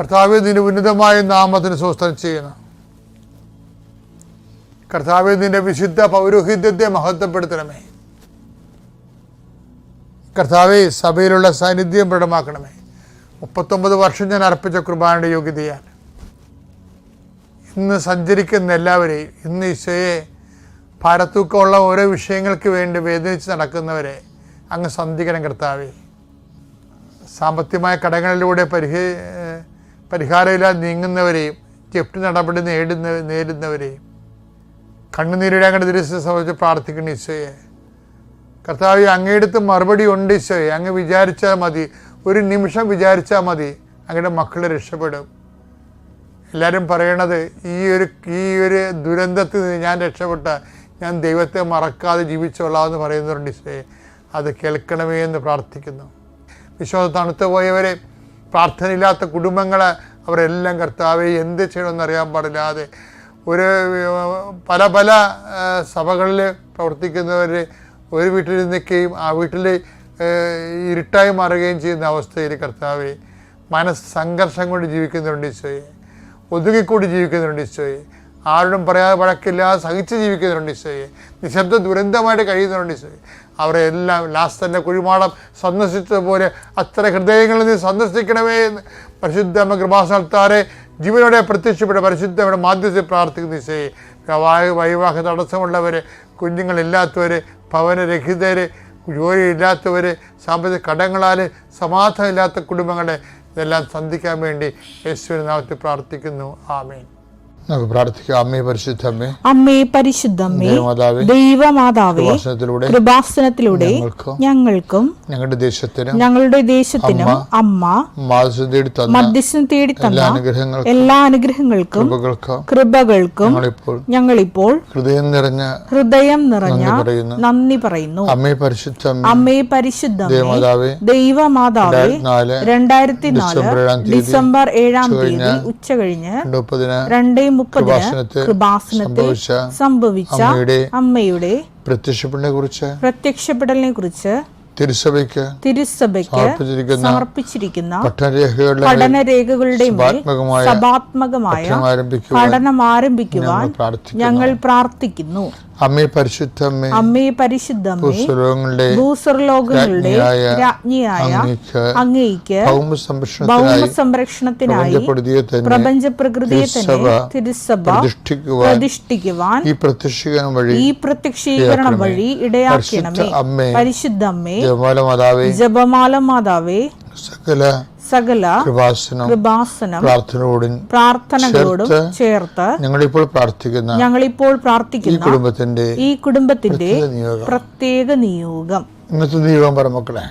കർത്താവേ, നിന്റെ ഉന്നതമായ നാമത്തിന് സ്വസ്ഥം ചെയ്യണം. കർത്താവേ, നിന്റെ വിശുദ്ധ പൗരോഹിത്യത്തെ മഹത്വപ്പെടുത്തണമേ. കർത്താവേ, സഭയിലുള്ള സാന്നിധ്യം പ്രകടമാക്കണമേ. 39 വർഷം ഞാൻ അർപ്പിച്ച കുർബാനയുടെ യോഗ്യതയാൽ ഇന്ന് സഞ്ചരിക്കുന്ന എല്ലാവരെയും, ഇന്ന് ഈശോയെ ഭാരത്തൂക്കമുള്ള ഓരോ വിഷയങ്ങൾക്ക് വേണ്ടി വേദനിച്ച് നടക്കുന്നവരെ അങ്ങ് സന്ധിക്കണം കർത്താവേ. സാമ്പത്തികമായ കടങ്ങളിലൂടെ പരിഹാരമില്ലാതെ നീങ്ങുന്നവരെയും ജപ്തി നടപടി നേരിടുന്നവരെയും കണ്ണുനീരുടെ അങ്ങയുടെ ദൃശ്യം സംബന്ധിച്ച് പ്രാർത്ഥിക്കണം ഈശോയെ. കർത്താവേ, അങ്ങയെടുത്ത് മറുപടി ഉണ്ട് ഈശോയെ. അങ്ങ് വിചാരിച്ചാൽ മതി, ഒരു നിമിഷം വിചാരിച്ചാൽ മതി, അങ്ങയുടെ മക്കൾ രക്ഷപ്പെടും. എല്ലാവരും പറയണത് ഈ ഒരു ദുരന്തത്തിൽ നിന്ന് ഞാൻ രക്ഷപ്പെട്ട, ഞാൻ ദൈവത്തെ മറക്കാതെ ജീവിച്ചോളാമെന്ന് പറയുന്നവരുണ്ട് ഈശോയെ. അത് കേൾക്കണമേ എന്ന് പ്രാർത്ഥിക്കുന്നു. വിശ്വാസം തണുത്തു പോയവരെ, പ്രാർത്ഥനയില്ലാത്ത കുടുംബങ്ങളെ, അവരെല്ലാം കർത്താവെ എന്ത് ചെയ്യണമെന്നറിയാൻ പാടില്ലാതെ പല സഭകളിൽ പ്രവർത്തിക്കുന്നവർ ഒരു വീട്ടിൽ നിൽക്കുകയും ആ വീട്ടിൽ ഇരുട്ടായി മാറുകയും ചെയ്യുന്ന അവസ്ഥയിൽ കർത്താവെ മനസ്സ് സംഘർഷം കൊണ്ട് ജീവിക്കുന്നുണ്ട് ഈശോയെ. ഒതുങ്ങിക്കൂടി ജീവിക്കുന്നുണ്ട് ഈശോയെ. ആരോടും പറയാതെ വഴക്കില്ലാതെ സഹിച്ച് ജീവിക്കുന്നുണ്ട് ഈശോയെ. നിശബ്ദ ദുരന്തമായിട്ട് കഴിയുന്നുണ്ട് ഈശോയെ. അവരെ എല്ലാം ലാസ്തൻ്റെ കുഴിമാടം സന്ദർശിച്ചതുപോലെ അത്ര ഹൃദയങ്ങളിൽ നിന്ന് സന്ദർശിക്കണമേ എന്ന് പരിശുദ്ധ കൃപാസനത്താരെ ജീവനോടെ പ്രത്യക്ഷപ്പെട്ട പരിശുദ്ധയുടെ മാധ്യസ്ഥയിൽ പ്രാർത്ഥിക്കുന്ന ഈശോയെ. വൈവാഹ തടസ്സമുള്ളവർ, കുഞ്ഞുങ്ങളില്ലാത്തവർ, ഭവനരഹിതർ, ജോലിയില്ലാത്തവർ, സാമ്പത്തിക കടങ്ങളാൽ സമാധാനമില്ലാത്ത കുടുംബങ്ങളെ ഇതെല്ലാം സന്ധിക്കാൻ വേണ്ടി യേശുവിന്റെ നാമത്തിൽ പ്രാർത്ഥിക്കുന്നു. ആമേൻ. നമുക്ക് പ്രാർത്ഥിക്കാം. അമ്മേ പരിശുദ്ധമ്മേ, അമ്മേ പരിശുദ്ധമ്മേ, ദൈവമാതാവേ, കൃപാസനത്തിലൂടെ ഞങ്ങൾക്കും ഞങ്ങളുടെ ദേശത്തിനും അമ്മ മധ്യസ്ഥം തേടി തന്ന എല്ലാ അനുഗ്രഹങ്ങൾക്കും കൃപകൾക്കും ഞങ്ങളിപ്പോൾ ഹൃദയം നിറഞ്ഞ നന്ദി പറയുന്നു. അമ്മേ പരിശുദ്ധമ്മേ, ദൈവമാതാവേ, 2004 ഡിസംബർ 7 തീയതി ഉച്ച കഴിഞ്ഞ് 2:30 കൃപാസനത്തിൽ സംഭവിച്ച അമ്മയുടെ പ്രത്യക്ഷപ്പെടലിനെ കുറിച്ച് തിരുസഭയ്ക്ക് സമർപ്പിച്ചിരിക്കുന്ന പഠനരേഖകളുടെ സഭാത്മകമായ പഠനം ആരംഭിക്കുവാൻ ഞങ്ങൾ പ്രാർത്ഥിക്കുന്നു. അമ്മേ പരിശുദ്ധമ്മേ, ഭൂസ്വർലോകങ്ങളുടെ രാജ്ഞിയായ അങ്ങേയ്ക്ക് ഭൗമസംരക്ഷണത്തിനായി പ്രപഞ്ചപ്രകൃതിയെ തന്നെ തിരുസഭ പ്രതിഷ്ഠിക്കുവാൻ ഈ പ്രത്യക്ഷീകരണം വഴി ഇടയാക്കണമേ. പരിശുദ്ധമ്മേ, ജപമാല മാതാവേ, സകല കൃപാസനം പ്രാർത്ഥനകളോടും ചേർത്ത് ഞങ്ങളിപ്പോൾ പ്രാർത്ഥിക്കുന്ന ഈ കുടുംബത്തിന്റെ പ്രത്യേക നിയോഗം. ഇന്നത്തെ നിയോഗം പറ മക്കളെ.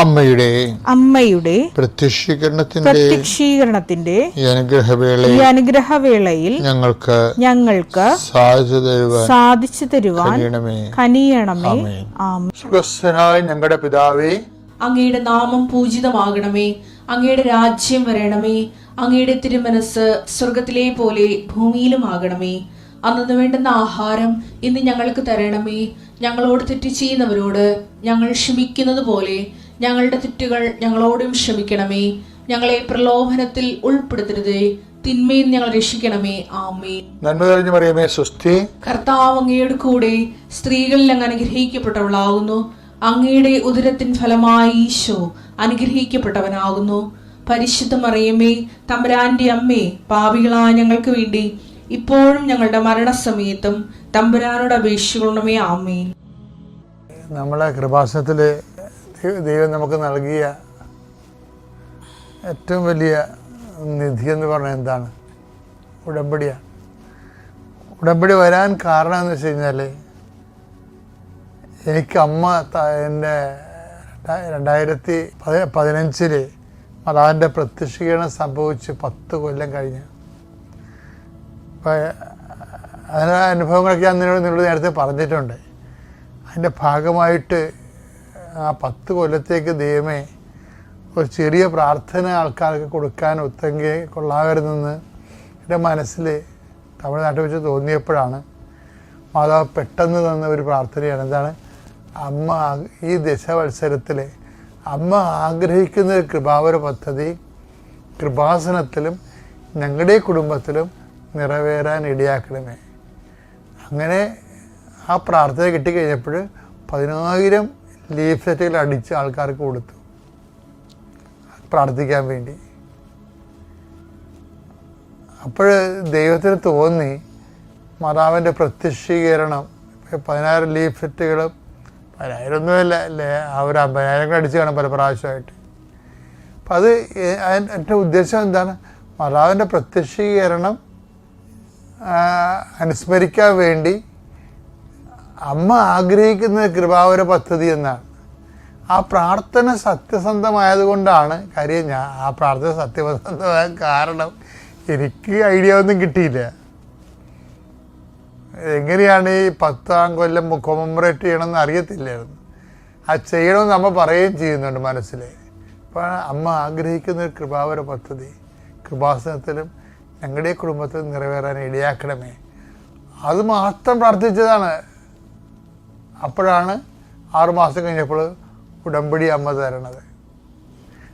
അമ്മയുടെ പ്രത്യക്ഷീകരണത്തിന്റെ ഈ അനുഗ്രഹവേളയിൽ ഞങ്ങൾക്ക് സാധിച്ചു തരുവാൻ കനിയണമേ. സ്വർഗ്ഗസ്ഥനായ ഞങ്ങളുടെ പിതാവേ, അങ്ങയുടെ നാമം പൂജിതമാകണമേ. അങ്ങയുടെ രാജ്യം വരണമേ. അങ്ങയുടെ തിരുമനസ് സ്വർഗത്തിലെ പോലെ ഭൂമിയിലും ആകണമേ. അന്നു വേണ്ടുന്ന ആഹാരം ഇന്ന് ഞങ്ങൾക്ക് തരണമേ. ഞങ്ങളോട് തെറ്റ് ചെയ്യുന്നവരോട് ഞങ്ങൾ ക്ഷമിക്കുന്നത് പോലെ ഞങ്ങളുടെ തെറ്റുകൾ ഞങ്ങളോടും ക്ഷമിക്കണമേ. ഞങ്ങളെ പ്രലോഭനത്തിൽ ഉൾപ്പെടുത്തരുതേ, തിന്മയിൽ ഞങ്ങൾ രക്ഷിക്കണമേ. ആമേൻ. നന്മ നിറഞ്ഞ മറിയമേ, സ്വസ്തി. കർത്താവ് അങ്ങയുടെ കൂടെ സ്ത്രീകളിൽ അങ്ങ് അനുഗ്രഹിക്കപ്പെട്ടവളാകുന്നു. അങ്ങയുടെ ഉദരത്തിൻ ഫലമായി ഈശോ അനുഗ്രഹിക്കപ്പെട്ടവനാകുന്നു. പരിശുദ്ധ മറിയമേ, തമ്പുരാന്റെ അമ്മേ, പാപികളായ ഞങ്ങൾക്ക് വേണ്ടി ഇപ്പോഴും ഞങ്ങളുടെ മരണസമയത്തും തമ്പുരാനോട് അപേക്ഷിക്കണമേ. ആമേൻ. നമ്മളെ കൃപാസനത്തില് ദൈവം നമുക്ക് നൽകിയ ഏറ്റവും വലിയ നിധി എന്ന് പറഞ്ഞാൽ എന്താണ്? ഉടമ്പടിയാണ്. ഉടമ്പടി വരാൻ കാരണം എന്ന് വെച്ച് കഴിഞ്ഞാൽ എനിക്ക് അമ്മ എൻ്റെ 2015 മാതാവിൻ്റെ പ്രത്യക്ഷീകരണം സംഭവിച്ച് 10 കൊല്ലം കഴിഞ്ഞ്. അപ്പം അതിൻ്റെ അനുഭവങ്ങളൊക്കെ ഞാൻ നിന്നോട് നേരത്തെ പറഞ്ഞിട്ടുണ്ട്. അതിൻ്റെ ഭാഗമായിട്ട് ആ 10 കൊല്ലത്തേക്ക് ദൈവമേ ഒരു ചെറിയ പ്രാർത്ഥന ആൾക്കാർക്ക് കൊടുക്കാൻ ഒത്തെങ്കിൽ കൊള്ളാമായിരുന്നെന്ന് എൻ്റെ മനസ്സിൽ തമിഴ്നാട്ടിൽ വെച്ച് തോന്നിയപ്പോഴാണ് മാതാവ് പെട്ടെന്ന് തന്ന ഒരു പ്രാർത്ഥനയാണ്. എന്താണ്? അമ്മ ഈ ദശവത്സരത്തിൽ അമ്മ ആഗ്രഹിക്കുന്ന ഒരു കൃപാവര പദ്ധതി കൃപാസനത്തിലും ഞങ്ങളുടെ കുടുംബത്തിലും നിറവേറാൻ ഇടയാക്കണമേ. അങ്ങനെ ആ പ്രാർത്ഥന കിട്ടിക്കഴിഞ്ഞപ്പോൾ 10,000 ലീഫ്ലെറ്റുകൾ അടിച്ച് ആൾക്കാർക്ക് കൊടുത്തു പ്രാർത്ഥിക്കാൻ വേണ്ടി. അപ്പോൾ ദൈവത്തിന് തോന്നി മാതാവിൻ്റെ പ്രത്യക്ഷീകരണം 10,000 ലീഫ്ലെറ്റുകളും 10,000 ഒന്നുമല്ല അല്ലേ, അവർ 50,000 അടിച്ച് കാണും പല പ്രാവശ്യമായിട്ട്. അപ്പം അത് എൻ്റെ ഉദ്ദേശം എന്താണ്? മാതാവിൻ്റെ പ്രത്യക്ഷീകരണം അനുസ്മരിക്കാൻ വേണ്ടി അമ്മ ആഗ്രഹിക്കുന്ന കൃപാവര പദ്ധതി എന്നാണ്. ആ പ്രാർത്ഥന സത്യസന്ധമായതുകൊണ്ടാണ്. കാര്യം ആ പ്രാർത്ഥന സത്യസന്ധമായ കാരണം എനിക്ക് ഐഡിയ ഒന്നും കിട്ടിയില്ല. എങ്ങനെയാണ് ഈ 10ാം കൊല്ലം കൊമമറേറ്റ് ചെയ്യണമെന്ന് അറിയത്തില്ലായിരുന്നു. ആ ചെയ്യണമെന്ന് അമ്മ പറയുകയും ചെയ്യുന്നുണ്ട് മനസ്സിൽ. അപ്പോൾ അമ്മ ആഗ്രഹിക്കുന്ന ഒരു കൃപാവര പദ്ധതി കൃപാസനത്തിലും ഞങ്ങളുടെ കുടുംബത്തിലും നിറവേറാൻ ഇടയാക്കണമേ. അത് മാത്രം പ്രാർത്ഥിച്ചതാണ്. അപ്പോഴാണ് 6 മാസം കഴിഞ്ഞപ്പോൾ ഉടമ്പടി അമ്മ തരണത്.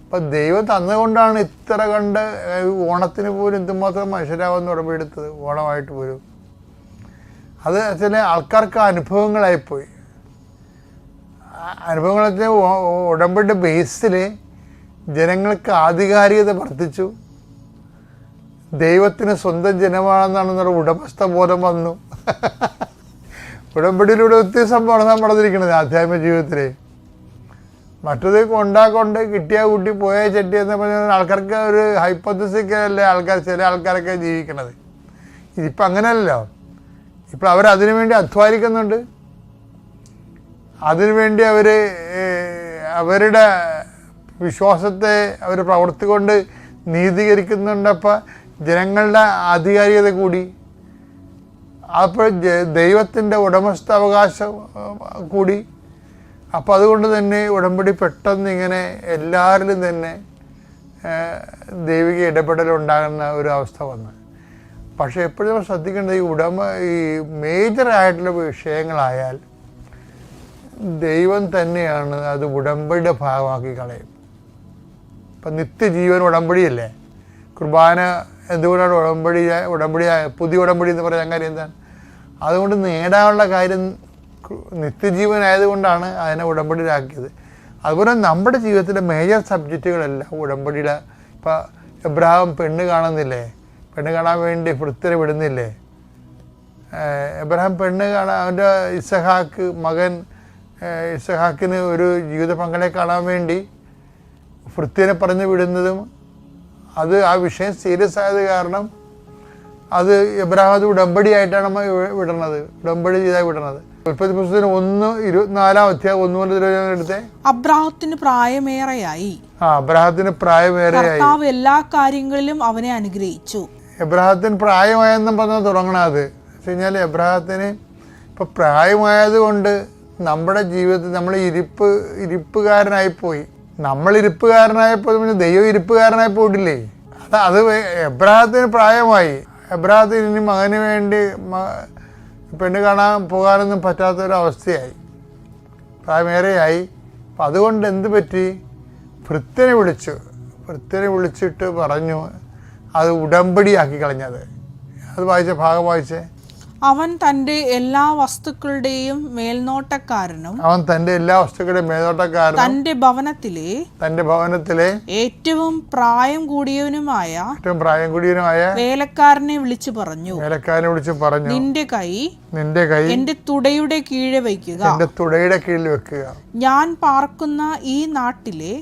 അപ്പം ദൈവം തന്നുകൊണ്ടാണ് ഇത്ര കണ്ട് ഓണത്തിന് പോലും എന്തുമാത്രം മനുഷ്യരാവെന്ന് ഉടമ്പടി എടുത്തത്. ഓണമായിട്ട് പോലും അത് ചില ആൾക്കാർക്ക് അനുഭവങ്ങളായിപ്പോയി. അനുഭവങ്ങളൊക്കെ ഉടമ്പടിയുടെ ബേസിൽ ജനങ്ങൾക്ക് ആധികാരികത വർദ്ധിച്ചു. ദൈവത്തിന് സ്വന്തം ജനമാണെന്നാണെന്നുള്ള ഉടമസ്ഥ ബോധം വന്നു. ഉടമ്പടിയിലൂടെ ഒത്തിരി സംഭവമാണ് നാം നടന്നിരിക്കുന്നത് ആധ്യാത്മിക ജീവിതത്തിൽ. മറ്റത് കൊണ്ടാക്കൊണ്ട് കിട്ടിയ കൂട്ടി പോയ ചെട്ടി എന്ന് പറഞ്ഞാൽ ആൾക്കാർക്ക് ഒരു ഹൈപ്പോത്തസിക്കലല്ലേ ചില ആൾക്കാരൊക്കെ ജീവിക്കണത്. ഇതിപ്പോൾ അങ്ങനെയല്ലോ. ഇപ്പോൾ അവരതിനു വേണ്ടി അധ്വാനിക്കുന്നുണ്ട്. അതിനുവേണ്ടി അവർ അവരുടെ വിശ്വാസത്തെ അവർ പ്രവൃത്തി കൊണ്ട് നീതീകരിക്കുന്നുണ്ട്. അപ്പം ജനങ്ങളുടെ ആധികാരികത കൂടി. അപ്പോൾ ദൈവത്തിൻ്റെ ഉടമസ്ഥാവകാശം കൂടി. അപ്പോൾ അതുകൊണ്ട് തന്നെ ഉടമ്പടി പെട്ടെന്ന് ഇങ്ങനെ എല്ലാവരിലും തന്നെ ദൈവിക ഇടപെടലുണ്ടാകുന്ന ഒരു അവസ്ഥ വന്നു. പക്ഷേ എപ്പോഴും നമ്മൾ ശ്രദ്ധിക്കേണ്ടത് ഈ മേജറായിട്ടുള്ള വിഷയങ്ങളായാൽ ദൈവം തന്നെയാണ് അത് ഉടമ്പടിയുടെ ഭാഗമാക്കി കളയും. ഇപ്പം നിത്യജീവൻ ഉടമ്പടിയല്ലേ. കുർബാന എന്തുകൊണ്ടാണ് ഉടമ്പടിയായ പുതിയ ഉടമ്പടി എന്ന് പറയാൻ കാര്യം എന്താണ്? അതുകൊണ്ട് നേടാനുള്ള കാര്യം നിത്യജീവനായതുകൊണ്ടാണ് അതിനെ ഉടമ്പടിയിലാക്കിയത്. അതുപോലെ നമ്മുടെ ജീവിതത്തിലെ മേജർ സബ്ജക്റ്റുകളെല്ലാം ഉടമ്പടിയുടെ. ഇപ്പം എബ്രഹാം പെണ്ണ് കാണുന്നില്ലേ, പെണ്ണ് കാണാൻ വേണ്ടി ഭൃത്യരെ വിടുന്നില്ലേ. എബ്രഹാം പെണ്ണ് കാണാൻ അവൻ്റെ മകൻ ഇസഹാക്കിന് ഒരു ജീവിത പങ്കാളിയെ കാണാൻ വേണ്ടി ഭൃത്യനെ പറഞ്ഞു വിടുന്നതും അത് ആ വിഷയം സീരിയസ് ആയത് കാരണം അത് എബ്രഹാം അത് ഉടമ്പടിയായിട്ടാണ് നമ്മൾ വിടണത്, ഉടമ്പടി ചെയ്താൽ വിടണത്. ഉൽപ്പത്തി പുസ്തകത്തിന് 1:24 അധ്യായം 1 മുതൽ എടുത്തേ. അബ്രാഹത്തിന് പ്രായമേറെയായി. അബ്രാഹത്തിന് പ്രായമേറെയായി. എല്ലാ കാര്യങ്ങളിലും അവനെ അനുഗ്രഹിച്ചു. എബ്രാഹത്തിന് പ്രായമായെന്നും പറഞ്ഞാൽ തുടങ്ങണത് വെച്ച് കഴിഞ്ഞാൽ എബ്രാഹത്തിന് ഇപ്പം പ്രായമായത് കൊണ്ട് നമ്മുടെ ജീവിതത്തിൽ നമ്മൾ ഇരിപ്പുകാരനായിപ്പോയി. നമ്മൾ ഇരിപ്പുകാരനായപ്പോൾ പിന്നെ ദൈവം ഇരിപ്പുകാരനായി പോയിട്ടില്ലേ. അത് എബ്രാഹത്തിന് പ്രായമായി. എബ്രാഹത്തിന് ഇനി മകന് വേണ്ടി പെണ്ണ് കാണാൻ പോകാനൊന്നും പറ്റാത്തൊരവസ്ഥയായി, പ്രായമേറെയായി. അപ്പം അതുകൊണ്ട് എന്ത് പറ്റി? ഭൃത്യനെ വിളിച്ചിട്ട് പറഞ്ഞു അത് ഉടമ്പടിയാക്കി കളഞ്ഞത്. അത് വായിച്ച ഭാഗം വായിച്ചേ. അവൻ തൻ്റെ എല്ലാ വസ്തുക്കളുടെയും മേൽനോട്ടക്കാരനും തൻ്റെ ഭവനത്തിലെ ഏറ്റവും പ്രായം കൂടിയവനുമായ വേലക്കാരനെ വിളിച്ചു പറഞ്ഞു, നിന്റെ കൈ എന്റെ തുടയുടെ കീഴെ വയ്ക്കുക. ഞാൻ പാർക്കുന്ന ഈ നാട്ടിലെ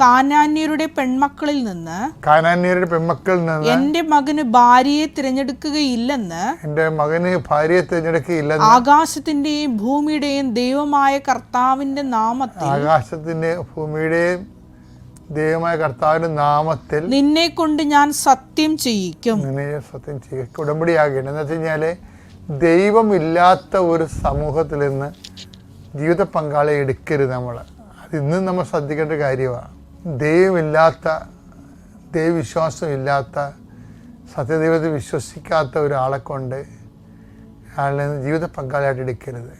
കാനാന്യരുടെ പെൺമക്കളിൽ നിന്ന് എന്റെ മകന് ഭാര്യയെ തിരഞ്ഞെടുക്കുകയില്ലെന്ന് ആകാശത്തിന്റെയും ഭൂമിയുടെയും ദൈവമായ കർത്താവിന്റെ നാമത്തിൽ നിന്നെ കൊണ്ട് ഞാൻ സത്യം ചെയ്യിക്കും. ഉടമ്പടിയാകണം എന്ന് വെച്ച് കഴിഞ്ഞാല് ദൈവമില്ലാത്ത ഒരു സമൂഹത്തിൽ നിന്ന് ജീവിത പങ്കാളിയെ എടുക്കരുത് നമ്മൾ. അത് ഇന്നും നമ്മൾ ശ്രദ്ധിക്കേണ്ട കാര്യമാണ്. ദൈവമില്ലാത്ത, ദൈവവിശ്വാസമില്ലാത്ത, സത്യദൈവത്തെ വിശ്വസിക്കാത്ത ഒരാളെ കൊണ്ട് അയാളിൽ നിന്ന് ജീവിത പങ്കാളിയായിട്ട് എടുക്കരുത്.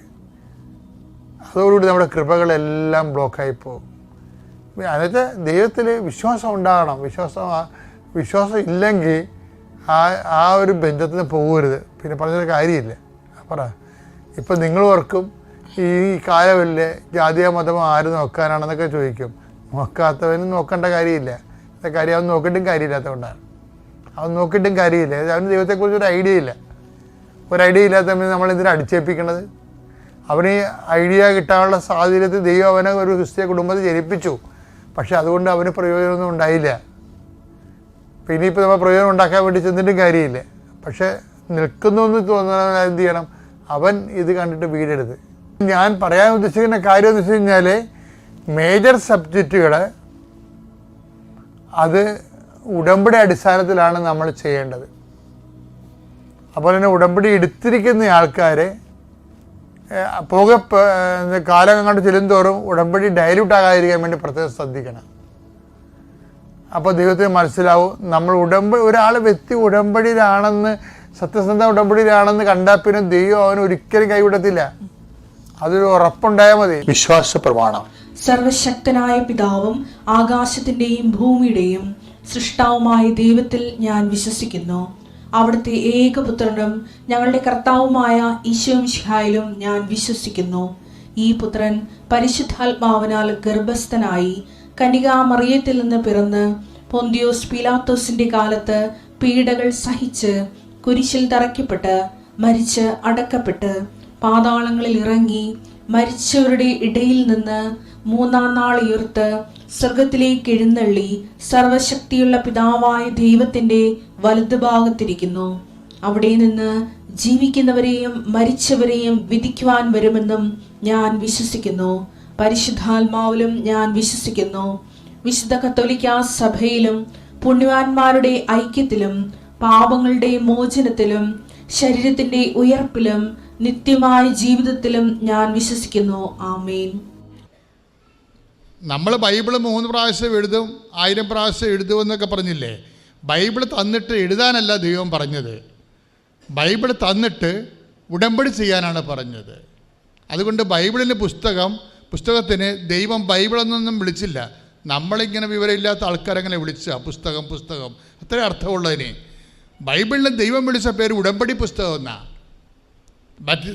അതോടുകൂടി നമ്മുടെ കൃപകളെല്ലാം ബ്ലോക്കായി പോകും. എന്നിട്ട് ദൈവത്തിൽ വിശ്വാസം ഉണ്ടാകണം. വിശ്വാസം ഇല്ലെങ്കിൽ ആ ഒരു ബന്ധത്തിൽ നിന്ന് പോകരുത്. പിന്നെ പറഞ്ഞൊരു കാര്യമില്ല. പറ, ഇപ്പം നിങ്ങൾ ഓർക്കും ഈ കാലമല്ലേ ജാതിയോ മതമോ ആര് നോക്കാനാണെന്നൊക്കെ ചോദിക്കും. നോക്കാത്തവനും നോക്കേണ്ട കാര്യമില്ല. കാര്യം അവൻ നോക്കിയിട്ടും കാര്യമില്ലാത്തതുകൊണ്ടാണ്. അവൻ നോക്കിയിട്ടും കാര്യമില്ല. അവന് ദൈവത്തെക്കുറിച്ച് ഒരു ഐഡിയ ഇല്ല. ഒരു ഐഡിയ ഇല്ലാത്തവന് നമ്മളെന്തിനാണ് അടിച്ചേൽപ്പിക്കണത്? അവന് ഈ ഐഡിയ കിട്ടാനുള്ള സാഹചര്യത്തിൽ ദൈവം അവനെ ഒരു ക്രിസ്തീയ കുടുംബത്തിൽ ജനിപ്പിച്ചു. പക്ഷെ അതുകൊണ്ട് അവന് പ്രയോജനമൊന്നും ഉണ്ടായില്ല. പിന്നെ ഇപ്പോൾ നമ്മൾ പ്രയോജനം ഉണ്ടാക്കാൻ വേണ്ടി ചെന്നിട്ടും കാര്യമില്ല. പക്ഷെ നിൽക്കുന്നു എന്ന് തോന്നുന്നവൻ എന്ത് ചെയ്യണം? അവൻ ഇത് കണ്ടിട്ട് വീടെടുത്ത്. ഞാൻ പറയാൻ ഉദ്ദേശിക്കുന്ന കാര്യം എന്ന് വെച്ച് കഴിഞ്ഞാൽ, മേജർ സബ്ജക്റ്റുകൾ അത് ഉടമ്പടി അടിസ്ഥാനത്തിലാണ് നമ്മൾ ചെയ്യേണ്ടത്. അപ്പോൾ തന്നെ ഉടമ്പടി എടുത്തിരിക്കുന്ന ആൾക്കാരെ കാലം അങ്ങോട്ട് ചെല്ലുന്തോറും ഉടമ്പടി ഡൈല്യൂട്ട് ആകാതിരിക്കാൻ വേണ്ടി പ്രത്യേകം ശ്രദ്ധിക്കണം. അപ്പോൾ ദൈവത്തിന് മനസ്സിലാവും നമ്മൾ ഒരാൾ വ്യക്തി ഉടമ്പടിയിലാണെന്ന്, സത്യസന്ധ ഉടമ്പടിയിലാണെന്ന് കണ്ടാൽ പിന്നെ ദൈവം അവന് ഒരിക്കലും കൈവിടത്തില്ല. അതൊരു ഉറപ്പുണ്ടായാൽ മതി. വിശ്വാസ പ്രമാണം. സർവശക്തനായ പിതാവും ആകാശത്തിന്റെയും ഭൂമിയുടെയും സൃഷ്ടാവുമായ ദൈവത്തിൽ ഞാൻ വിശ്വസിക്കുന്നു. അവിടുത്തെ ഏകപുത്രനും ഞങ്ങളുടെ കർത്താവുമായ ഈശോമിശിഹായിലും ഞാൻ വിശ്വസിക്കുന്നു. ഈ പുത്രൻ പരിശുദ്ധാത്മാവിനാൽ ഗർഭസ്ഥനായി കന്യകാമറിയത്തിൽ നിന്ന് പിറന്ന് പൊന്തിയോസ് പീലാത്തോസിന്റെ കാലത്ത് പീഡകൾ സഹിച്ച് കുരിശിൽ തറയ്ക്കപ്പെട്ട് മരിച്ച് അടക്കപ്പെട്ട് പാതാളങ്ങളിൽ ഇറങ്ങി മരിച്ചവരുടെ ഇടയിൽ നിന്ന് മൂന്നാം നാൾ ഉയർത്ത് സ്വർഗത്തിലേക്ക് എഴുന്നള്ളി സർവശക്തിയുള്ള പിതാവായ ദൈവത്തിന്റെ വലതുഭാഗത്തിരിക്കുന്നു. അവിടെ നിന്ന് ജീവിക്കുന്നവരെയും മരിച്ചവരെയും വിധിക്കുവാൻ വരുമെന്നും ഞാൻ വിശ്വസിക്കുന്നു. പരിശുദ്ധാത്മാവിലും ഞാൻ വിശ്വസിക്കുന്നു. വിശുദ്ധ കത്തോലിക്കാ സഭയിലും പുണ്യവാന്മാരുടെ ഐക്യത്തിലും പാപങ്ങളുടെ മോചനത്തിലും ശരീരത്തിന്റെ ഉയർപ്പിലും നിത്യമായ ജീവിതത്തിലും ഞാൻ വിശ്വസിക്കുന്നു. ആമേൻ. നമ്മൾ ബൈബിള് 3 പ്രാവശ്യം എഴുതും, 1000 പ്രാവശ്യം എഴുതുമെന്നൊക്കെ പറഞ്ഞില്ലേ? ബൈബിൾ തന്നിട്ട് എഴുതാനല്ല ദൈവം പറഞ്ഞത്. ബൈബിൾ തന്നിട്ട് ഉടമ്പടി ചെയ്യാനാണ് പറഞ്ഞത്. അതുകൊണ്ട് ബൈബിളിൻ്റെ പുസ്തകത്തിന് ദൈവം ബൈബിളെന്നൊന്നും വിളിച്ചില്ല. നമ്മളിങ്ങനെ വിവരമില്ലാത്ത ആൾക്കാരങ്ങനെ വിളിച്ച പുസ്തകം അത്ര അർത്ഥമുള്ളതിന്. ബൈബിളിന് ദൈവം വിളിച്ച പേര് ഉടമ്പടി പുസ്തകം എന്നാണ്.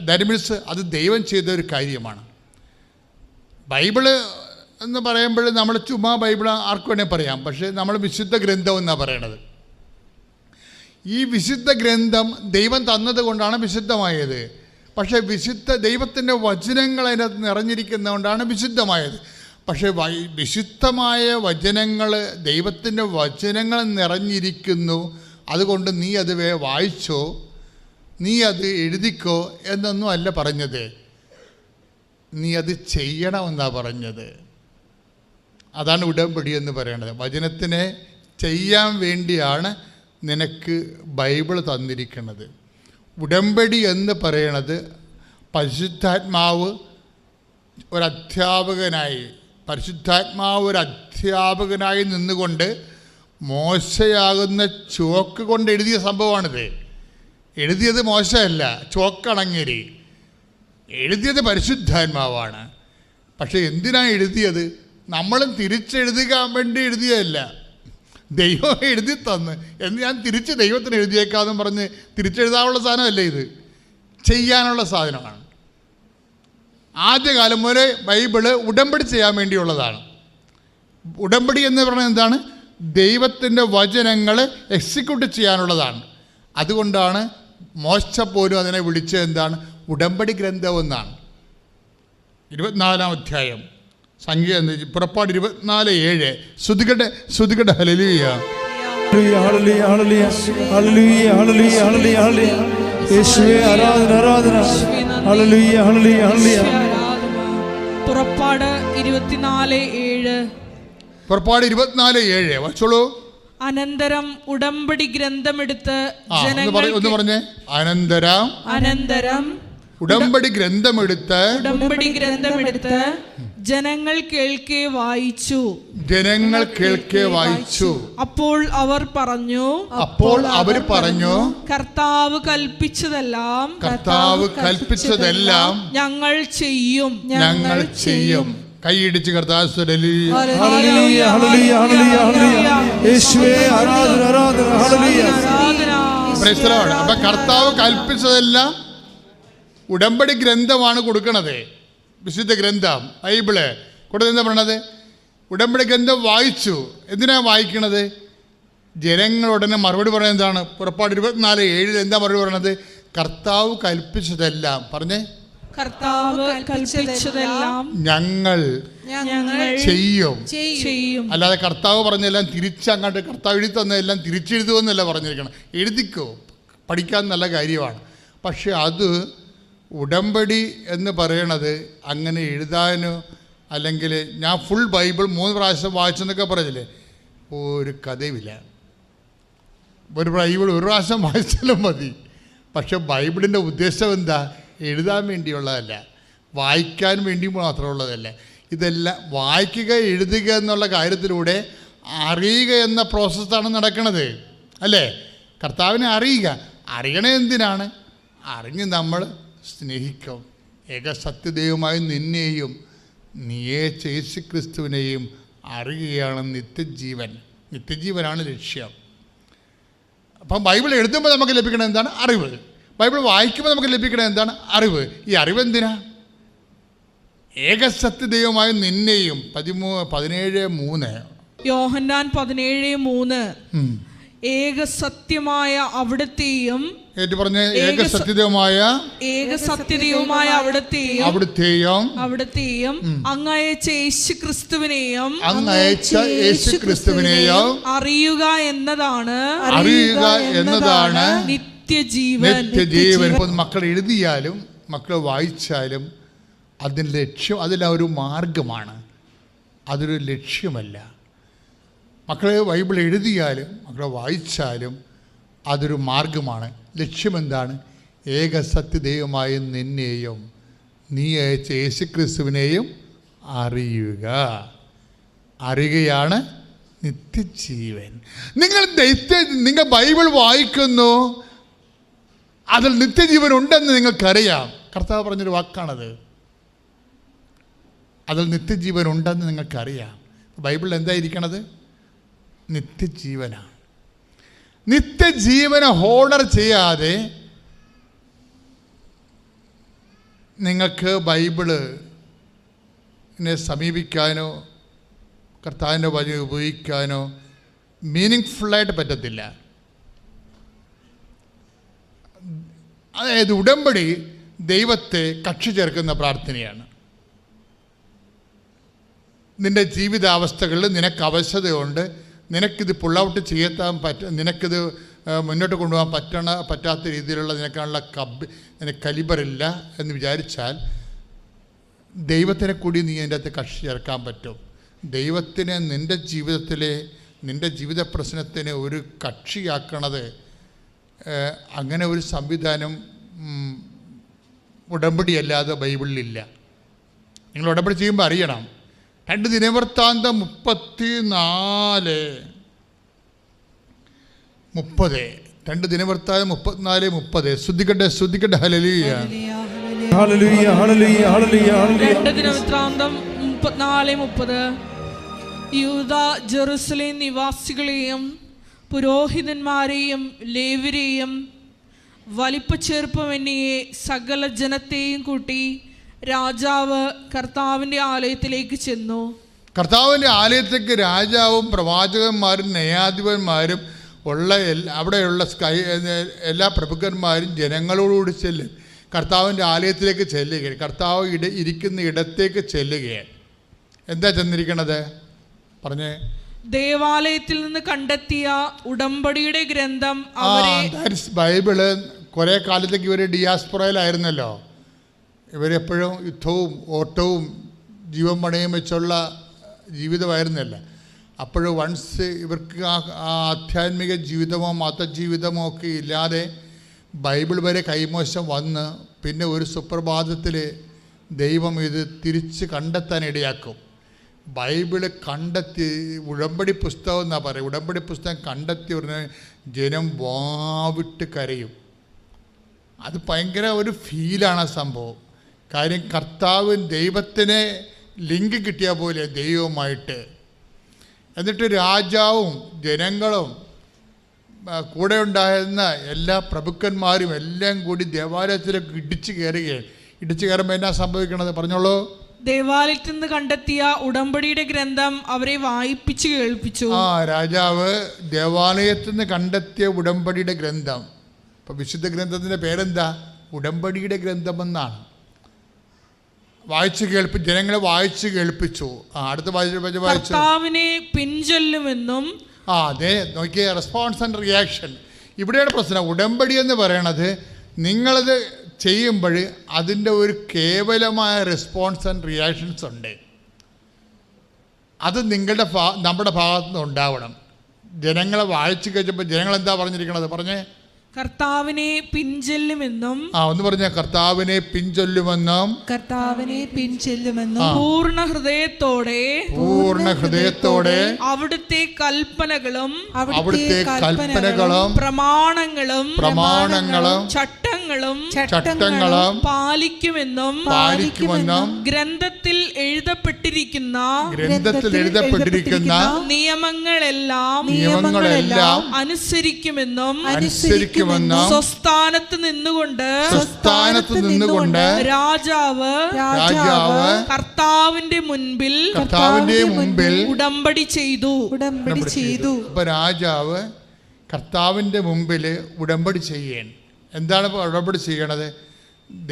ദാറ്റ് മീൻസ് അത് ദൈവം ചെയ്ത ഒരു കാര്യമാണ്. ബൈബിള് എന്ന് പറയുമ്പോൾ നമ്മൾ ചുമ്മാ ബൈബിൾ ആർക്ക് വേണേൽ പറയാം. പക്ഷേ നമ്മൾ വിശുദ്ധ ഗ്രന്ഥം എന്നാണ് പറയണത്. ഈ വിശുദ്ധ ഗ്രന്ഥം ദൈവം തന്നത് കൊണ്ടാണ് വിശുദ്ധമായത്. പക്ഷേ ദൈവത്തിൻ്റെ വചനങ്ങൾ അതിനകത്ത് നിറഞ്ഞിരിക്കുന്നതുകൊണ്ടാണ് വിശുദ്ധമായത്. പക്ഷേ വിശുദ്ധമായ വചനങ്ങൾ, ദൈവത്തിൻ്റെ വചനങ്ങൾ നിറഞ്ഞിരിക്കുന്നു. അതുകൊണ്ട് നീ അത് വായിച്ചോ, നീ അത് എഴുതിക്കോ എന്നൊന്നും അല്ല പറഞ്ഞത്. നീ അത് ചെയ്യണമെന്നാണ് പറഞ്ഞത്. അതാണ് ഉടമ്പടി എന്ന് പറയുന്നത്. വചനത്തിനെ ചെയ്യാൻ വേണ്ടിയാണ് നിനക്ക് ബൈബിൾ തന്നിരിക്കുന്നത്. ഉടമ്പടി എന്ന് പറയണത് പരിശുദ്ധാത്മാവ് ഒരധ്യാപകനായി നിന്നുകൊണ്ട് മോശയാകുന്ന ചോക്ക് കൊണ്ട് എഴുതിയ സംഭവമാണിത്. എഴുതിയത് മോശമല്ല, ചോക്കണങ്ങേരി. എഴുതിയത് പരിശുദ്ധാത്മാവാണ്. പക്ഷെ എന്തിനാണ് എഴുതിയത്? നമ്മളും തിരിച്ചെഴുതിക്കാൻ വേണ്ടി എഴുതിയതല്ല, ദൈവം എഴുതി തന്ന് എന്ന് ഞാൻ തിരിച്ച് ദൈവത്തിന് എഴുതിയേക്കാമെന്ന് പറഞ്ഞ് തിരിച്ചെഴുതാനുള്ള സാധനമല്ല, ഇത് ചെയ്യാനുള്ള സാധനമാണ്. ആദ്യകാലം മുതലേ ബൈബിള് ഉടമ്പടി ചെയ്യാൻ വേണ്ടിയുള്ളതാണ്. ഉടമ്പടി എന്ന് പറയുന്നത് എന്താണ്? ദൈവത്തിൻ്റെ വചനങ്ങൾ എക്സിക്യൂട്ട് ചെയ്യാനുള്ളതാണ്. അതുകൊണ്ടാണ് മോശ പോലും അതിനെ വിളിച്ചത് എന്താണ്? ഉടമ്പടി ഗ്രന്ഥം എന്നാണ്. 24-ാം അധ്യായം പുറപ്പാട് 24:7. ശ്രുതികട്ടെ ഹല്ലേലൂയ. പുറപ്പാട് 24:7. പുറപ്പാട് 24:7 വായിച്ചോളൂ. അനന്തരം ഉടമ്പടി ഗ്രന്ഥമെടുത്ത് ഒന്ന് പറഞ്ഞേ. അനന്തരം ഉടമ്പടി ഗ്രന്ഥമെടുത്ത് ജനങ്ങൾ കേൾക്കെ വായിച്ചു. അപ്പോൾ അവർ പറഞ്ഞു, കർത്താവ് കൽപ്പിച്ചതെല്ലാം ഞങ്ങൾ ചെയ്യും. കൈയിടിച്ച് കർത്താവ് അപ്പൊ കർത്താവ് കൽപ്പിച്ചതെല്ലാം ഉടമ്പടി ഗ്രന്ഥമാണ് കൊടുക്കണത്. വിശുദ്ധ ഗ്രന്ഥം ബൈബിള് കൊടുത്ത് എന്താ പറയണത്? ഉടമ്പടി ഗ്രന്ഥം വായിച്ചു. എന്തിനാ വായിക്കണത്? ജനങ്ങളുടനെ മറുപടി പറയുന്നത് എന്താണ്? പുറപ്പാട് 24:7 എന്താ മറുപടി പറയണത്? കർത്താവ് കൽപ്പിച്ചതെല്ലാം പറഞ്ഞേ, കർത്താവ് കൽപ്പിച്ചതെല്ലാം ഞങ്ങൾ ചെയ്യും. അല്ലാതെ കർത്താവ് പറഞ്ഞെല്ലാം തിരിച്ചങ്ങോട്ട് കർത്താവ് എഴുതി തന്നതെല്ലാം തിരിച്ചെഴുതുമെന്നല്ല പറഞ്ഞിരിക്കണം. എഴുതിക്കോ, പഠിക്കാൻ നല്ല കാര്യമാണ്. പക്ഷെ അത് ഉടമ്പടി എന്ന് പറയണത് അങ്ങനെ എഴുതാനോ അല്ലെങ്കിൽ ഞാൻ ഫുൾ ബൈബിൾ 3 പ്രാവശ്യം വായിച്ചെന്നൊക്കെ പറഞ്ഞില്ലേ, ഒരു കഥയുമില്ല. ഒരു ബൈബിൾ ഒരു പ്രാവശ്യം വായിച്ചാലും മതി. പക്ഷെ ബൈബിളിൻ്റെ ഉദ്ദേശം എന്താ? എഴുതാൻ വേണ്ടിയുള്ളതല്ല, വായിക്കാൻ വേണ്ടി മാത്രമുള്ളതല്ല. ഇതെല്ലാം വായിക്കുക, എഴുതുക എന്നുള്ള കാര്യത്തിലൂടെ അറിയുക എന്ന പ്രോസസ്സാണ് നടക്കുന്നത്, അല്ലേ? കർത്താവിനെ അറിയണേ എന്തിനാണ്? അറിഞ്ഞ് നമ്മൾ സ്നേഹിക്കും. ഏകസത്യദൈവമായ നിന്നെയും നീയെ യേശു ക്രിസ്തുവിനെയും അറിയുകയാണ് നിത്യജീവനാണ് ലക്ഷ്യം. അപ്പം ബൈബിൾ എഴുതുമ്പോൾ നമുക്ക് ലഭിക്കണത് എന്താണ്? അറിവ്. ബൈബിൾ വായിക്കുമ്പോൾ നമുക്ക് ലഭിക്കണത് എന്താണ്? അറിവ്. ഈ അറിവ് എന്തിനാ? ഏകസത്യദൈവമായ നിന്നെയും 17:3 യോഹന്നാൻ 17:3 ഏകസത്യമായ അവിടുത്തെയും അവിടുത്തെയും അങ്ങയച്ച യേശുക്രിസ്തുവിനെയും അറിയുക എന്നതാണ് നിത്യജീവൻ. മക്കൾ എഴുതിയാലും മക്കൾ വായിച്ചാലും അതിൻ്റെ ലക്ഷ്യം, അതെല്ലാം ഒരു മാർഗമാണ്, അതൊരു ലക്ഷ്യമല്ല. മക്കളെ ബൈബിൾ എഴുതിയാലും മക്കളെ വായിച്ചാലും അതൊരു മാർഗമാണ്. ലക്ഷ്യമെന്താണ്? ഏകസത്യദൈവമായ നിന്നെയും നീ അയച്ച യേശുക്രിസ്തുവിനെയും അറിയുകയാണ് നിത്യജീവൻ. നിങ്ങൾ ബൈബിൾ വായിക്കുന്നു, അതിൽ നിത്യജീവൻ ഉണ്ടെന്ന് നിങ്ങൾക്കറിയാം. കർത്താവ് പറഞ്ഞൊരു വാക്കാണത്. അതിൽ നിത്യജീവൻ ഉണ്ടെന്ന് നിങ്ങൾക്കറിയാം. ബൈബിളിൽ എന്തായിരിക്കണത്? നിത്യജീവനാണ്. നിത്യജീവനെ ഹോണർ ചെയ്യാതെ നിങ്ങൾക്ക് ബൈബിളിനെ സമീപിക്കാനോ കർത്താവിൻ്റെ വചനം ഉപയോഗിക്കാനോ മീനിങ്ഫുള്ളായിട്ട് പറ്റത്തില്ല. അതായത് ഉടമ്പടി ദൈവത്തെ കക്ഷി ചേർക്കുന്ന പ്രാർത്ഥനയാണ്. നിൻ്റെ ജീവിതാവസ്ഥകളിൽ നിനക്ക് അവശതയുണ്ട്, നിനക്കിത് പുൾ ഔട്ട് ചെയ്യാൻ നിനക്കിത് മുന്നോട്ട് കൊണ്ടുപോകാൻ പറ്റാത്ത രീതിയിലുള്ള നിനക്കാനുള്ള കലിബറില്ല എന്ന് വിചാരിച്ചാൽ ദൈവത്തിനെ കൂടി നീ അതിൻ്റെ അകത്ത് കക്ഷി ചേർക്കാൻ പറ്റും. ദൈവത്തിനെ നിൻ്റെ ജീവിത പ്രശ്നത്തിന് ഒരു കക്ഷിയാക്കണത് അങ്ങനെ ഒരു സംവിധാനം ഉടമ്പടിയല്ലാതെ ബൈബിളിലില്ല. നിങ്ങൾ ഉടമ്പടി ചെയ്യുമ്പോൾ അറിയണം. 2 ദിനവൃത്താന്തം 34:30 2 ദിനവൃത്താന്തം 34:30 ശ്രദ്ധിക്കട്ടെ. ഹല്ലേലൂയ. 2 ദിനവൃത്താന്തം 34:30 യൂദാ ജെറുസലേം നിവാസികളെയും പുരോഹിതന്മാരെയും ലേവ്യരെയും വലിപ്പച്ചെറുപ്പമെന്നിയെ സകല ജനത്തെയും കൂട്ടി രാജാവ് കർത്താവിൻ്റെ ആലയത്തിലേക്ക് ചെന്നു. കർത്താവിൻ്റെ ആലയത്തിലേക്ക് രാജാവും പ്രവാചകന്മാരും ന്യായാധിപന്മാരും അവിടെയുള്ള എല്ലാ പ്രഭുക്കന്മാരും ജനങ്ങളോടുകൂടി ചെല്ലും. കർത്താവിൻ്റെ ആലയത്തിലേക്ക് ചെല്ലുകയാണ്. കർത്താവ് ഇരിക്കുന്ന ഇടത്തേക്ക് ചെല്ലുകയാണ്. എന്താ ചെന്നിരിക്കണത്? പറഞ്ഞേ. ദേവാലയത്തിൽ നിന്ന് കണ്ടെത്തിയ ഉടമ്പടിയുടെ ഗ്രന്ഥം ബൈബിള്. കുറേ കാലത്തേക്ക് ഇവർ ഡിയാസ്പൊറയിലായിരുന്നല്ലോ. ഇവരെപ്പോഴും യുദ്ധവും ഓട്ടവും ജീവൻ പണയം വെച്ചുള്ള ജീവിതമായിരുന്നല്ല. അപ്പോൾ വൺസ് ഇവർക്ക് ആ ആധ്യാത്മിക ജീവിതമോ മതജീവിതമോ ഒക്കെ ഇല്ലാതെ ബൈബിൾ വരെ കൈമോശം വന്ന് പിന്നെ ഒരു സുപ്രഭാതത്തിൽ ദൈവം ഇത് തിരിച്ച് കണ്ടെത്താൻ ഇടയാക്കും. ബൈബിള് കണ്ടെത്തി, ഉടമ്പടി പുസ്തകം എന്നാണ് പറയുക, ഉടമ്പടി പുസ്തകം കണ്ടെത്തി ഉടനെ ജനം വാവിട്ട് കരയും. അത് ഭയങ്കര ഒരു ഫീലാണ് ആ സംഭവം. കാര്യം കർത്താവ് ദൈവത്തിന് ലിങ്ക് കിട്ടിയ പോലെ ദൈവവുമായിട്ട്. എന്നിട്ട് രാജാവും ജനങ്ങളും കൂടെ ഉണ്ടായിരുന്ന എല്ലാ പ്രഭുക്കന്മാരും എല്ലാം കൂടി ദേവാലയത്തിലേക്ക് ഇടിച്ചു കയറുമ്പോൾ എന്നാ സംഭവിക്കണത് പറഞ്ഞോളൂ. ദേവാലയത്തിൽ നിന്ന് കണ്ടെത്തിയ ഉടമ്പടിയുടെ ഗ്രന്ഥം അവരെ വായിപ്പിച്ചു കേൾപ്പിച്ചു. രാജാവ് ദേവാലയത്തിൽ നിന്ന് കണ്ടെത്തിയ ഉടമ്പടിയുടെ ഗ്രന്ഥം. ഇപ്പം വിശുദ്ധ ഗ്രന്ഥത്തിൻ്റെ പേരെന്താ? ഉടമ്പടിയുടെ ഗ്രന്ഥമെന്നാണ്. ജനങ്ങളെ വായിച്ചു കേൾപ്പിച്ചു. അടുത്ത വായിച്ചു കർത്താവിനെ പിൻചൊല്ലുമെന്നും. അതെ, നോക്കിയ റെസ്പോൺസ് ആൻഡ് റിയാക്ഷൻ. ഇവിടെയാണ് പ്രശ്നം. ഉടമ്പടി എന്ന് പറയണത് നിങ്ങളത് ചെയ്യുമ്പോൾ അതിൻ്റെ ഒരു കേവലമായ റെസ്പോൺസ് ആൻഡ് റിയാക്ഷൻസ് ഉണ്ട്. അത് നമ്മുടെ ഭാഗത്തു നിന്ന് ഉണ്ടാവണം. ജനങ്ങളെ വായിച്ചു കഴിച്ചപ്പോൾ ജനങ്ങൾ എന്താ പറഞ്ഞിരിക്കണത്? പറഞ്ഞേ. കർത്താവിനെ പിൻചൊല്ലുമെന്നും. ഒന്ന് പറഞ്ഞ കർത്താവിനെ പിൻചൊല്ലുമെന്നും. കർത്താവിനെ പിൻചൊല്ലുമെന്നും പൂർണ്ണ ഹൃദയത്തോടെ അവിടുത്തെ കൽപ്പനകളും പ്രമാണങ്ങളും ചട്ടങ്ങളും പാലിക്കുമെന്നും ഗ്രന്ഥത്തിൽ എഴുതപ്പെട്ടിരിക്കുന്ന നിയമങ്ങളെല്ലാം അനുസരിക്കുമെന്നും സ്വസ്ഥാനത്ത് നിന്നുകൊണ്ട് രാജാവ് കർത്താവിന്റെ മുൻപിൽ ഉടമ്പടി ചെയ്തു. അപ്പൊ രാജാവ് കർത്താവിന്റെ മുമ്പിൽ ഉടമ്പടി ചെയ്യണം. എന്താണ് ഉടമ്പടി ചെയ്യണത്?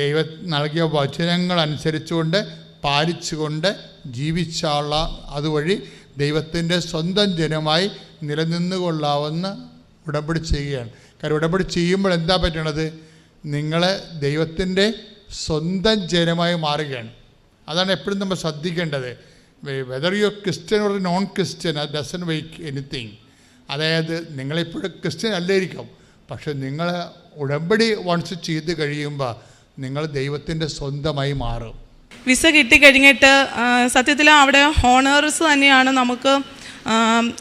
ദൈവം നൽകിയ വചനങ്ങൾ അനുസരിച്ചുകൊണ്ട് പാലിച്ചുകൊണ്ട് ജീവിച്ചുള്ള അതുവഴി ദൈവത്തിൻ്റെ സ്വന്തം ജനമായി നിലനിന്നുകൊള്ളാവുന്ന ഉടമ്പടി ചെയ്യുകയാണ്. കാരണം ഉടമ്പടി ചെയ്യുമ്പോൾ എന്താ പറ്റണത്? നിങ്ങൾ ദൈവത്തിൻ്റെ സ്വന്തം ജനമായി മാറുകയാണ്. അതാണ് എപ്പോഴും നമ്മൾ ശ്രദ്ധിക്കേണ്ടത്. Whether you Christian or non Christian, അത് ഡസൻ വെയ്ക്ക് എനിത്തിങ്. അതായത് നിങ്ങളിപ്പോഴും ക്രിസ്ത്യൻ അല്ലായിരിക്കും, പക്ഷെ നിങ്ങൾ ഉടമ്പടി വൺസ് ചെയ്ത് കഴിയുമ്പോൾ നിങ്ങൾ ദൈവത്തിൻ്റെ സ്വന്തമായി മാറും. വിസ കിട്ടിക്കഴിഞ്ഞിട്ട് സത്യത്തിൽ അവിടെ ഹോണേഴ്സ് തന്നെയാണ് നമുക്ക്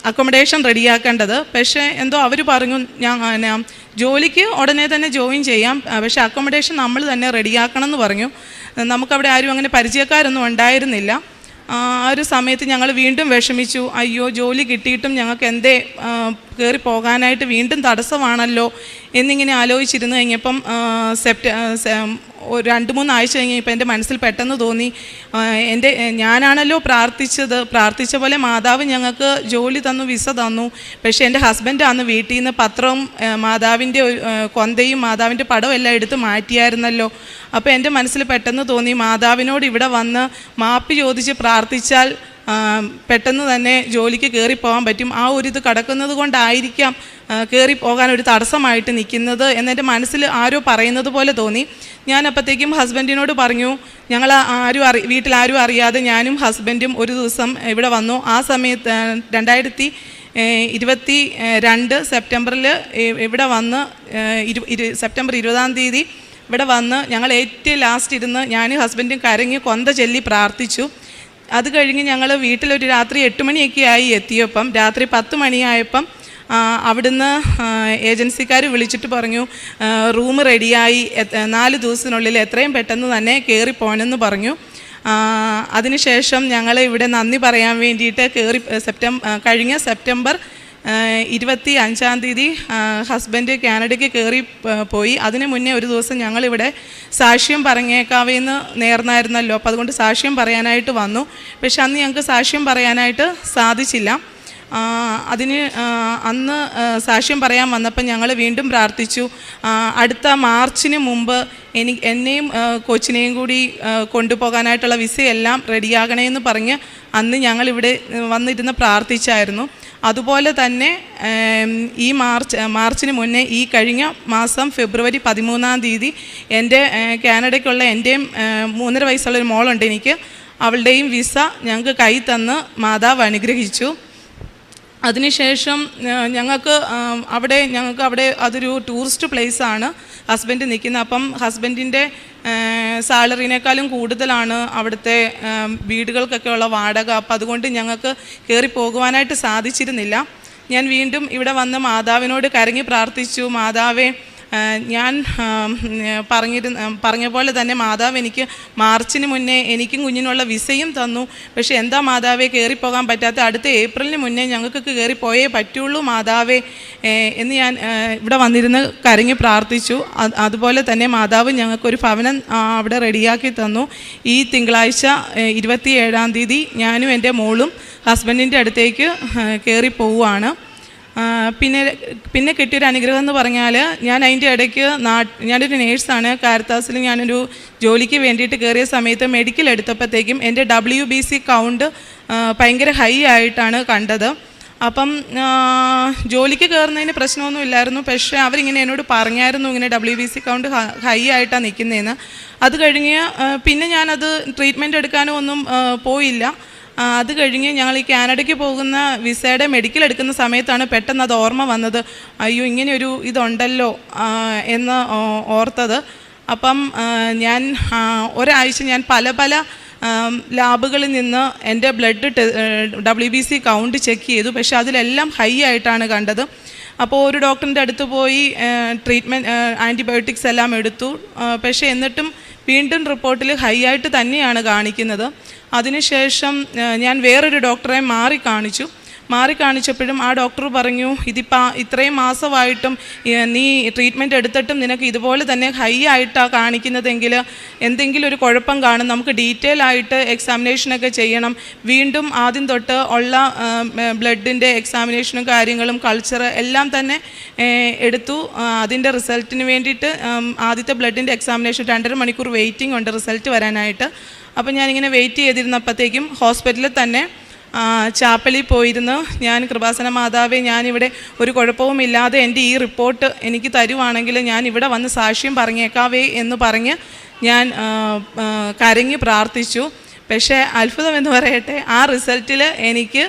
അക്കോമഡേഷൻ റെഡിയാക്കേണ്ടത്. പക്ഷേ എന്തോ അവർ പറഞ്ഞു ജോലിക്ക് ഉടനെ തന്നെ ജോയിൻ ചെയ്യാം, പക്ഷേ അക്കോമഡേഷൻ നമ്മൾ തന്നെ റെഡിയാക്കണം എന്ന് പറഞ്ഞു. നമുക്കവിടെ ആരും അങ്ങനെ പരിചയക്കാരൊന്നും ഉണ്ടായിരുന്നില്ല. ആ ഒരു സമയത്ത് ഞങ്ങൾ വീണ്ടും വിഷമിച്ചു. അയ്യോ, ജോലി കിട്ടിയിട്ടും ഞങ്ങൾക്ക് എന്തേ കയറി പോകാനായിട്ട് വീണ്ടും തടസ്സമാണല്ലോ എന്നിങ്ങനെ ആലോചിച്ചിരുന്ന് കഴിഞ്ഞപ്പം 2-3 ആഴ്ച കഴിഞ്ഞപ്പോൾ എൻ്റെ മനസ്സിൽ പെട്ടെന്ന് തോന്നി, ഞാനാണല്ലോ പ്രാർത്ഥിച്ച പോലെ മാതാവ് ഞങ്ങൾക്ക് ജോലി തന്നു, വിസ തന്നു. പക്ഷേ എൻ്റെ ഹസ്ബൻഡ് അന്ന് വീട്ടിൽ നിന്ന് പത്രവും മാതാവിൻ്റെ കൊന്തയും മാതാവിൻ്റെ പടവും എല്ലാം എടുത്ത് മാറ്റിയായിരുന്നല്ലോ. അപ്പോൾ എൻ്റെ മനസ്സിൽ പെട്ടെന്ന് തോന്നി, മാതാവിനോട് ഇവിടെ വന്ന് മാപ്പ് ചോദിച്ച് പ്രാർത്ഥിച്ചാൽ പെട്ടെന്ന് തന്നെ ജോലിക്ക് കയറിപ്പോകാൻ പറ്റും. ആ ഒരു ഇത് കിടക്കുന്നത് കൊണ്ടായിരിക്കാം കയറി പോകാൻ ഒരു തടസ്സമായിട്ട് നിൽക്കുന്നത് എന്നെൻ്റെ മനസ്സിൽ ആരോ പറയുന്നത് പോലെ തോന്നി. ഞാൻ അപ്പോഴത്തേക്കും ഹസ്ബൻഡിനോട് പറഞ്ഞു, ഞങ്ങൾ വീട്ടിലാരും അറിയാതെ ഞാനും ഹസ്ബൻഡും ഒരു ദിവസം ഇവിടെ വന്നു. ആ സമയത്ത് 2022 സെപ്റ്റംബറിൽ ഇവിടെ വന്ന് സെപ്റ്റംബർ 20-ാം തീയതി ഇവിടെ വന്ന് ഞങ്ങൾ ഏറ്റവും ലാസ്റ്റ് ഇരുന്ന് ഞാനും ഹസ്ബൻഡും കരങ്ങി കൊന്ത ചൊല്ലി പ്രാർത്ഥിച്ചു. അത് കഴിഞ്ഞ് ഞങ്ങൾ വീട്ടിലൊരു രാത്രി 8 മണിയൊക്കെ ആയി എത്തിയപ്പം. രാത്രി 10 മണിയായപ്പം അവിടുന്ന് ഏജൻസിക്കാർ വിളിച്ചിട്ട് പറഞ്ഞു, റൂം റെഡിയായി, 4 ദിവസത്തിനുള്ളിൽ എത്രയും പെട്ടെന്ന് തന്നെ കയറിപ്പോണെന്ന് പറഞ്ഞു. അതിനുശേഷം ഞങ്ങൾ ഇവിടെ നന്ദി പറയാൻ വേണ്ടിയിട്ട് കഴിഞ്ഞ സെപ്റ്റംബർ 25-ാം തീയതി ഹസ്ബൻഡ് കാനഡയ്ക്ക് പോയി. അതിന് മുന്നേ ഒരു ദിവസം ഞങ്ങളിവിടെ സാക്ഷ്യം പറഞ്ഞേക്കാവേന്ന് നേർന്നായിരുന്നല്ലോ. അപ്പോൾ അതുകൊണ്ട് സാക്ഷ്യം പറയാനായിട്ട് വന്നു. പക്ഷെ അന്ന് ഞങ്ങൾക്ക് സാക്ഷ്യം പറയാനായിട്ട് സാധിച്ചില്ല. അന്ന് സാക്ഷ്യം പറയാൻ വന്നപ്പോൾ ഞങ്ങൾ വീണ്ടും പ്രാർത്ഥിച്ചു, അടുത്ത മാർച്ചിന് മുമ്പ് എന്നെയും കൊച്ചിനെയും കൂടി കൊണ്ടുപോകാനായിട്ടുള്ള വിസയെല്ലാം റെഡിയാകണമെന്ന് പറഞ്ഞ് അന്ന് ഞങ്ങളിവിടെ വന്നിരുന്ന് പ്രാർത്ഥിച്ചായിരുന്നു. അതുപോലെ തന്നെ ഈ മാർച്ചിന് മുന്നേ ഈ കഴിഞ്ഞ മാസം ഫെബ്രുവരി 13-ാം തീയതി എൻ്റെ കാനഡയ്ക്കുള്ള എൻ്റെയും 3.5 വയസ്സുള്ളൊരു മോളുണ്ട് എനിക്ക്, അവളുടെയും വിസ ഞങ്ങൾക്ക് കൈ തന്ന് മാതാവ് അനുഗ്രഹിച്ചു. അതിനുശേഷം ഞങ്ങൾക്ക് അവിടെ അതൊരു ടൂറിസ്റ്റ് പ്ലേസാണ് ഹസ്ബൻഡ് നിൽക്കുന്നത്. അപ്പം ഹസ്ബൻഡിൻ്റെ സാലറിനേക്കാളും കൂടുതലാണ് അവിടുത്തെ വീടുകൾക്കൊക്കെ ഉള്ള വാടക. അപ്പം അതുകൊണ്ട് ഞങ്ങൾക്ക് കയറി പോകുവാനായിട്ട് സാധിച്ചിരുന്നില്ല. ഞാൻ വീണ്ടും ഇവിടെ വന്ന് മാതാവിനോട് കരങ്ങി പ്രാർത്ഥിച്ചു. മാതാവേ, ഞാൻ പറഞ്ഞ പോലെ തന്നെ മാതാവ് എനിക്ക് മാർച്ചിന് മുന്നേ എനിക്കും കുഞ്ഞിനുള്ള വിസയും തന്നു. പക്ഷേ എന്താ മാതാവേ കയറിപ്പോകാൻ പറ്റാത്ത? അടുത്ത ഏപ്രിലിന് മുന്നേ ഞങ്ങൾക്ക് കയറിപ്പോയേ പറ്റുള്ളൂ മാതാവേ എന്ന് ഞാൻ ഇവിടെ വന്നിരുന്ന് കരങ്ങി പ്രാർത്ഥിച്ചു. അതുപോലെ തന്നെ മാതാവ് ഞങ്ങൾക്കൊരു ഭവനം അവിടെ റെഡിയാക്കി തന്നു. ഈ തിങ്കളാഴ്ച 27-ാം തീയതി ഞാനും എൻ്റെ മോളും ഹസ്ബൻഡിൻ്റെ അടുത്തേക്ക് കയറി പോവുകയാണ്. പിന്നെ കിട്ടിയൊരു അനുഗ്രഹം എന്ന് പറഞ്ഞാൽ, ഞാൻ അതിൻ്റെ ഇടയ്ക്ക് ഞാനൊരു നേഴ്സാണ്. കാരിത്താസിൽ ഞാനൊരു ജോലിക്ക് വേണ്ടിയിട്ട് കയറിയ സമയത്ത് മെഡിക്കൽ എടുത്തപ്പോഴത്തേക്കും എൻ്റെ WBC കൗണ്ട് ഭയങ്കര ഹൈ ആയിട്ടാണ് കണ്ടത്. അപ്പം ജോലിക്ക് കയറുന്നതിന് പ്രശ്നമൊന്നുമില്ലായിരുന്നു. പക്ഷേ അവരിങ്ങനെ എന്നോട് പറഞ്ഞായിരുന്നു ഇങ്ങനെ WBC കൗണ്ട് ഹൈ ആയിട്ടാണ് നിൽക്കുന്നതെന്ന്. അത് കഴിഞ്ഞ് പിന്നെ ഞാനത് ട്രീറ്റ്മെൻറ്റ് എടുക്കാനോ ഒന്നും പോയില്ല. അത് കഴിഞ്ഞ് ഞങ്ങൾ ഈ കാനഡയ്ക്ക് പോകുന്ന വിസയുടെ മെഡിക്കൽ എടുക്കുന്ന സമയത്താണ് പെട്ടെന്ന് അത് ഓർമ്മ വന്നത്. അയ്യോ, ഇങ്ങനെയൊരു ഇതുണ്ടല്ലോ എന്ന് ഓർത്തത്. അപ്പം ഞാൻ ഒരാഴ്ച ഞാൻ പല ലാബുകളിൽ നിന്ന് എൻ്റെ ബ്ലഡ് WBC കൗണ്ട് ചെക്ക് ചെയ്തു. പക്ഷേ അതിലെല്ലാം ഹൈ ആയിട്ടാണ് കണ്ടത്. അപ്പോൾ ഒരു ഡോക്ടറിൻ്റെ അടുത്ത് പോയി ട്രീറ്റ്മെൻറ്റ് ആൻറ്റിബയോട്ടിക്സ് എല്ലാം എടുത്തു. പക്ഷേ എന്നിട്ടും വീണ്ടും റിപ്പോർട്ടിൽ ഹൈ ആയിട്ട് തന്നെയാണ് കാണിക്കുന്നത്. അതിനുശേഷം ഞാൻ വേറൊരു ഡോക്ടറെ മാറിക്കാണിച്ചപ്പോഴും ആ ഡോക്ടർ പറഞ്ഞു, ഇതിപ്പോൾ ഇത്രയും മാസമായിട്ടും നീ ട്രീറ്റ്മെൻറ്റ് എടുത്തിട്ടും നിനക്ക് ഇതുപോലെ തന്നെ ഹൈ ആയിട്ടാണ് കാണിക്കുന്നതെങ്കിൽ എന്തെങ്കിലും ഒരു കുഴപ്പം കാണും. നമുക്ക് ഡീറ്റെയിൽ ആയിട്ട് എക്സാമിനേഷനൊക്കെ ചെയ്യണം. വീണ്ടും ആദ്യം തൊട്ട് ഉള്ള ബ്ലഡിൻ്റെ എക്സാമിനേഷനും കാര്യങ്ങളും കൾച്ചർ എല്ലാം തന്നെ എടുത്തു. അതിൻ്റെ റിസൾട്ടിന് വേണ്ടിയിട്ട് ആദ്യത്തെ ബ്ലഡിൻ്റെ എക്സാമിനേഷൻ 2.5 മണിക്കൂർ വെയിറ്റിംഗ് ഉണ്ട് റിസൾട്ട് വരാനായിട്ട്. അപ്പോൾ ഞാനിങ്ങനെ വെയിറ്റ് ചെയ്തിരുന്നപ്പോഴത്തേക്കും ഹോസ്പിറ്റലിൽ തന്നെ ചാപ്പലിൽ പോയിരുന്നു. ഞാൻ കൃപാസന മാതാവേ, ഞാനിവിടെ ഒരു കുഴപ്പവുമില്ലാതെ എൻ്റെ ഈ റിപ്പോർട്ട് എനിക്ക് തരുവാണെങ്കിൽ ഞാൻ ഇവിടെ വന്ന് സാക്ഷ്യം പറഞ്ഞേക്കാവേ എന്ന് പറഞ്ഞ് ഞാൻ കരങ്ങി പ്രാർത്ഥിച്ചു. പക്ഷേ അത്ഭുതം എന്ന് പറയട്ടെ, ആ റിസൾട്ടിൽ എനിക്ക്